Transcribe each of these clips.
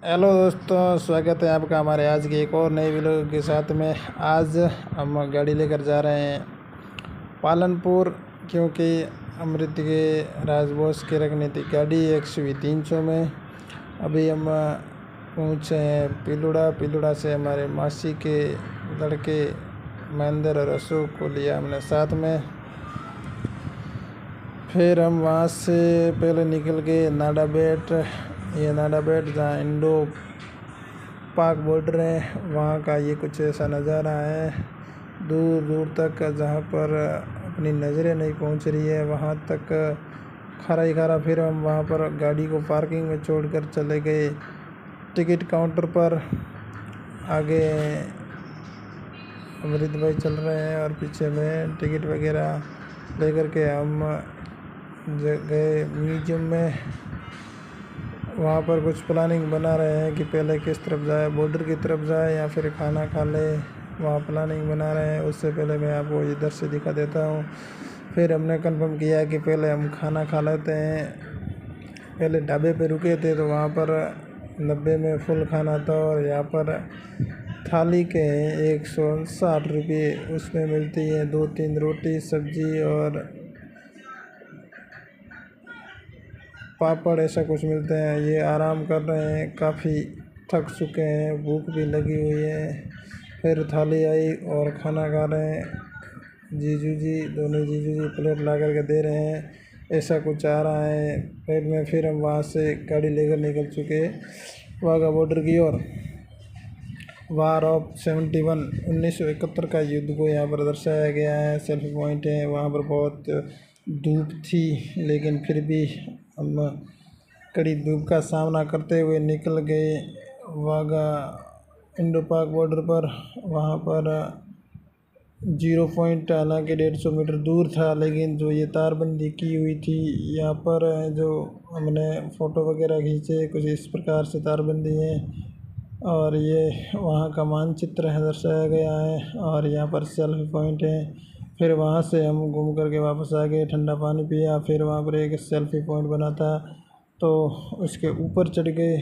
Hello दोस्तों, स्वागत है आपका हमारे आज की एक और नई वीडियो के साथ में। आज हम गाड़ी लेकर जा रहे हैं पालनपुर, क्योंकि अमृत के राजबोस की रखनी थी गाड़ी XUV 300 में। अभी हम पहुँचे हैं पिलुड़ा से हमारे मासी के लड़के महेंद्र और अशोक को लिया हमने साथ में। फिर हम वहाँ से पहले निकल गए नाडा बेट। ये नाडा बेट जहाँ इंडो पाक बॉर्डर है, वहाँ का ये कुछ ऐसा नज़ारा है दूर दूर तक, जहाँ पर अपनी नज़रें नहीं पहुँच रही है वहाँ तक खारा ही खारा। फिर हम वहाँ पर गाड़ी को पार्किंग में छोड़कर चले गए टिकट काउंटर पर। आगे अमृत भाई चल रहे हैं और पीछे में टिकट वगैरह लेकर के हम गए म्यूजियम में। वहाँ पर कुछ प्लानिंग बना रहे हैं कि पहले किस तरफ जाए, बॉर्डर की तरफ जाए या फिर खाना खा ले, वहाँ प्लानिंग बना रहे हैं। उससे पहले मैं आपको इधर से दिखा देता हूँ। फिर हमने कंफर्म किया कि पहले हम खाना खा लेते हैं। पहले ढाबे पे रुके थे तो वहाँ पर 90 में फुल खाना था, और यहाँ पर थाली के 160 रुपये, उसमें मिलती है 2-3 रोटी, सब्जी और पापड़, ऐसा कुछ मिलते हैं। ये आराम कर रहे हैं, काफ़ी थक चुके हैं, भूख भी लगी हुई है। फिर थाली आई और खाना खा रहे हैं। दोनों जीजू जी प्लेट ला करके दे रहे हैं, ऐसा कुछ आ रहा है प्लेट में। फिर हम वहाँ से गाड़ी लेकर निकल चुके वाघा बॉर्डर की ओर। वार ऑफ 71 1971 का युद्ध को यहाँ पर दर्शाया गया है। सेल्फी पॉइंट है, वहाँ पर बहुत धूप थी, लेकिन फिर भी हम कड़ी धूप का सामना करते हुए निकल गए वाघा इंडो पाक बॉर्डर पर। वहाँ पर 0 पॉइंट हालांकि 150 मीटर दूर था, लेकिन जो ये तारबंदी की हुई थी यहाँ पर, जो हमने फ़ोटो वगैरह खींचे, कुछ इस प्रकार से तारबंदी है। और ये वहाँ का मानचित्र है, दर्शाया गया है, और यहाँ पर सेल्फी पॉइंट है। फिर वहाँ से हम घूम करके वापस आ गए, ठंडा पानी पिया। फिर वहाँ पर एक सेल्फी पॉइंट बना था, तो उसके ऊपर चढ़ गए।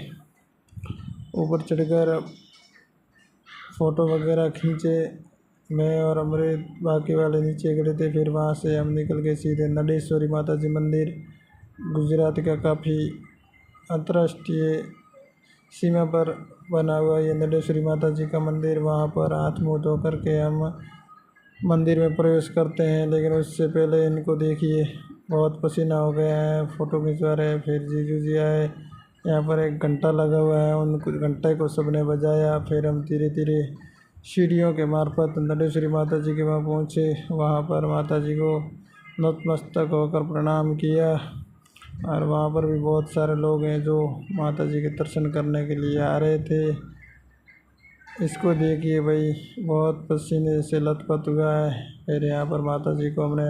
ऊपर चढ़कर फ़ोटो वगैरह खींचे, मैं और अमृत, बाकी वाले नीचे खड़े थे। फिर वहाँ से हम निकल गए सीधे नडेश्वरी माता जी मंदिर। गुजरात का काफ़ी अंतर्राष्ट्रीय सीमा पर बना हुआ ये नडेश्वरी माता जी का मंदिर। वहाँ पर हाथ मुँह धो करके हम मंदिर में प्रवेश करते हैं, लेकिन उससे पहले इनको देखिए, बहुत पसीना हो गया है, फ़ोटो खिंचवा रहे हैं। फिर जीजू जी आए, यहाँ पर एक घंटा लगा हुआ है, उन घंटे को सबने बजाया। फिर हम धीरे धीरे सीढ़ियों के मार्फत नडेश्वरी माता जी के वहाँ पहुँचे। वहाँ पर माता जी को नतमस्तक होकर प्रणाम किया, और वहाँ पर भी बहुत सारे लोग हैं जो माता जी के दर्शन करने के लिए आ रहे थे। इसको देखिए भाई, बहुत पसीने से लथपथ हुआ है। फिर यहाँ पर माता जी को हमने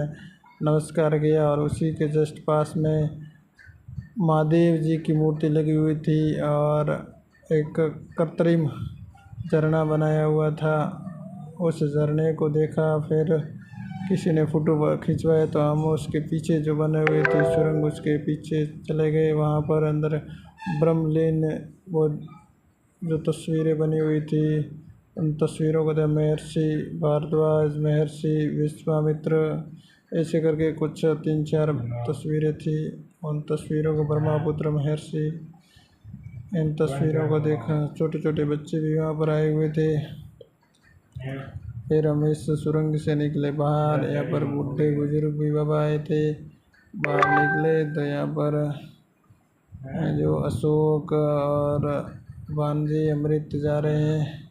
नमस्कार किया, और उसी के जस्ट पास में महादेव जी की मूर्ति लगी हुई थी, और एक कृत्रिम झरना बनाया हुआ था। उस झरने को देखा, फिर किसी ने फ़ोटो खिंचवाया, तो हम उसके पीछे जो बने हुए थे सुरंग, उसके पीछे चले गए। वहाँ पर अंदर ब्रह्मलीन वो जो तस्वीरें बनी हुई थी, उन तस्वीरों को थे महर्षि भारद्वाज, महर्षि विश्वामित्र, ऐसे करके कुछ 3-4 तस्वीरें थी। उन तस्वीरों को ब्रह्मपुत्र महर्षि, इन तस्वीरों को देखा। छोटे छोटे बच्चे भी वहाँ पर आए हुए थे। फिर हम इस सुरंग से निकले बाहर। यहाँ पर बूढ़े बुजुर्ग भी बाबा आए थे। बाहर निकले तो यहाँ पर जो अशोक और भांजे अमृत जा रहे हैं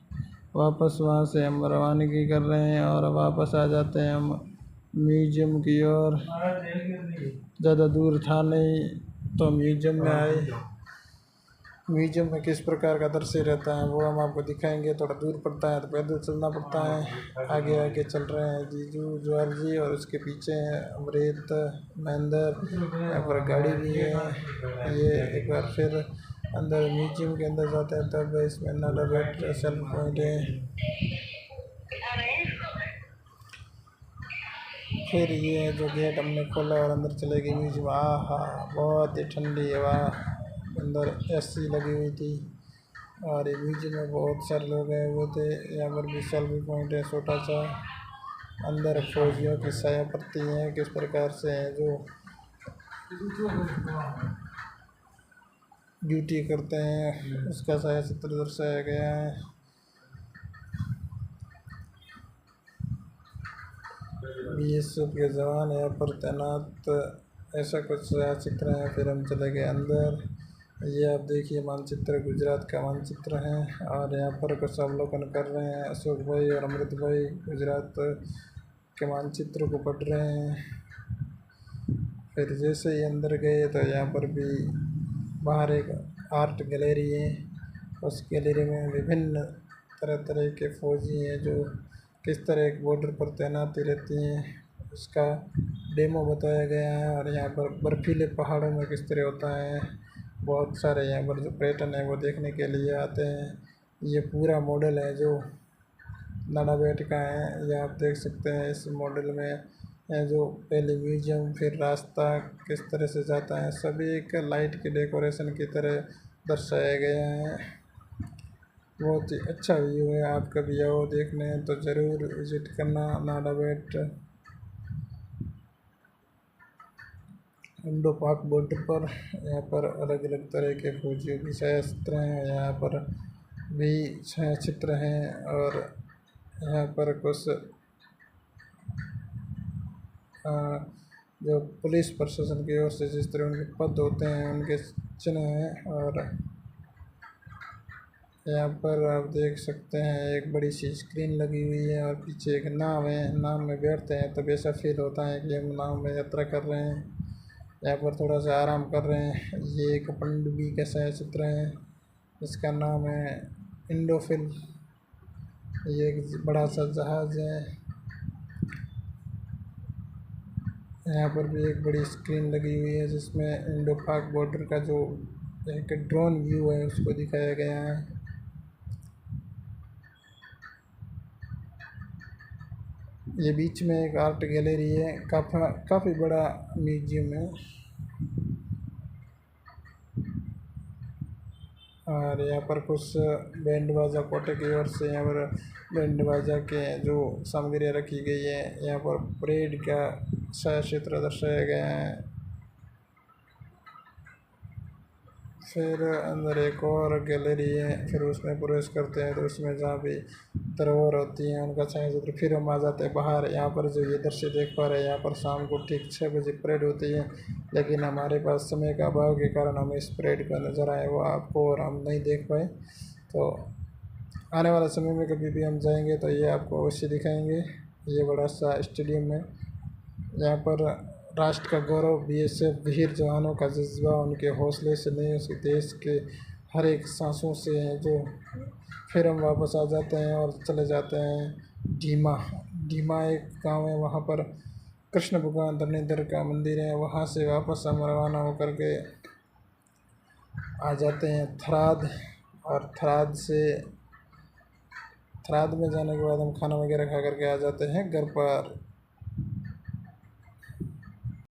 वापस। वहाँ से हम रवानगी कर रहे हैं और वापस आ जाते हैं हम म्यूजियम की ओर। ज़्यादा दूर था नहीं, तो म्यूजियम में आए। म्यूजियम में किस प्रकार का दृश्य रहता है वो हम आपको दिखाएंगे। थोड़ा दूर पड़ता है तो पैदल चलना पड़ता है। आगे आगे चल रहे हैं जीजू ज्वार जी, और उसके पीछे हैं अमृत महेंद्र। यहाँ पर गाड़ी भी है। ये एक बार फिर अंदर म्यूजियम के अंदर जाते हैं, तब इसमें नाडा बेट सेल्फी पॉइंट है। फिर ये जो गेट हमने खोला और अंदर चले गए म्यूजियम। बहुत ही ठंडी हवा, अंदर AC लगी हुई थी। और ये म्यूजियम में बहुत सारे लोग गए हुए थे। यहाँ पर भी सेल्फी पॉइंट है छोटा सा। अंदर फौजियों की साया पड़ती हैं किस प्रकार से हैं जो ड्यूटी करते हैं, उसका साया चित्र दर्शाया गया है। बीएसएफ के जवान यहाँ पर तैनात, ऐसा कुछ चित्र है। फिर हम चले गए अंदर। ये आप देखिए मानचित्र गुजरात का मानचित्र है और यहाँ पर कुछ अवलोकन कर रहे हैं। अशोक भाई और अमृत भाई गुजरात के मानचित्र को पढ़ रहे हैं। फिर जैसे ही अंदर गए तो यहाँ पर भी बाहर एक आर्ट गैलरी है। उस गैलरी में विभिन्न तरह तरह के फौजी हैं जो किस तरह एक बॉर्डर पर तैनाती रहती हैं, उसका डेमो बताया गया है। और यहाँ पर बर्फीले पहाड़ों में किस तरह होता है, बहुत सारे यहाँ पर जो पर्यटन है वो देखने के लिए आते हैं। ये पूरा मॉडल है जो नाडाबेट का है, ये आप देख सकते हैं। इस मॉडल में है जो पहले म्यूजियम, फिर रास्ता किस तरह से जाता है, सभी एक लाइट के डेकोरेशन की तरह दर्शाया गया है। बहुत ही अच्छा व्यू है। आप कभी आओ देखने तो ज़रूर विज़िट करना नाडाबेट। इंडो पाक बॉर्डर पर यहाँ पर अलग अलग तरह के फौजियों की छायाचित्र हैं। यहाँ पर भी छायाचित्र हैं और यहाँ पर कुछ जो पुलिस प्रशासन की ओर से जिस तरह उनके पद होते हैं उनके चिन्ह हैं। और यहाँ पर आप देख सकते हैं एक बड़ी सी स्क्रीन लगी हुई है और पीछे एक नाव है। नाव में बैठते हैं तब ऐसा फील होता है कि हम नाव में यात्रा कर रहे हैं। यहाँ पर थोड़ा सा आराम कर रहे हैं। ये एक पनडुब्बी का छायाचित्र है, इसका नाम है इंडोफिल। ये एक बड़ा सा जहाज़ है। यहाँ पर भी एक बड़ी स्क्रीन लगी हुई है जिसमें इंडो पाक बॉर्डर का जो एक ड्रोन व्यू है उसको दिखाया गया है। ये बीच में एक आर्ट गैलरी है, काफ़ी बड़ा म्यूजियम है। और यहाँ पर कुछ बैंड बाजा कोटे की ओर से यहाँ पर बैंड बाजा के जो सामग्रियाँ रखी गई है। यहाँ पर परेड का छायाचित्र दर्शाया गया है। फिर अंदर एक और गैलरी है, फिर उसमें प्रवेश करते हैं तो उसमें जहाँ भी धरोहर होती हैं उनका छायाचित्र। फिर हम आ जाते हैं बाहर। यहाँ पर जो ये दृश्य देख पा रहे हैं, यहाँ पर शाम को ठीक 6 बजे परेड होती है, लेकिन हमारे पास समय का अभाव के कारण हम इस परेड का नज़ारा है वो आपको और हम नहीं देख पाए। तो आने वाले समय में कभी भी हम जाएंगे तो ये आपको अवश्य दिखाएंगे। ये बड़ा सा स्टेडियम है, यहाँ पर राष्ट्र का गौरव, बीएसएफ वीर जवानों का जज्बा उनके हौसले से नहीं, उसके देश के हर एक सांसों से है जो फिर हम वापस आ जाते हैं और चले जाते हैं ढीमा। ढीमा एक गांव है, वहाँ पर कृष्ण भगवान धरणीधर का मंदिर है। वहाँ से वापस हम रवाना होकर के आ जाते हैं थराद। और थराद में जाने के बाद हम खाना वगैरह खा करके आ जाते हैं घर पर।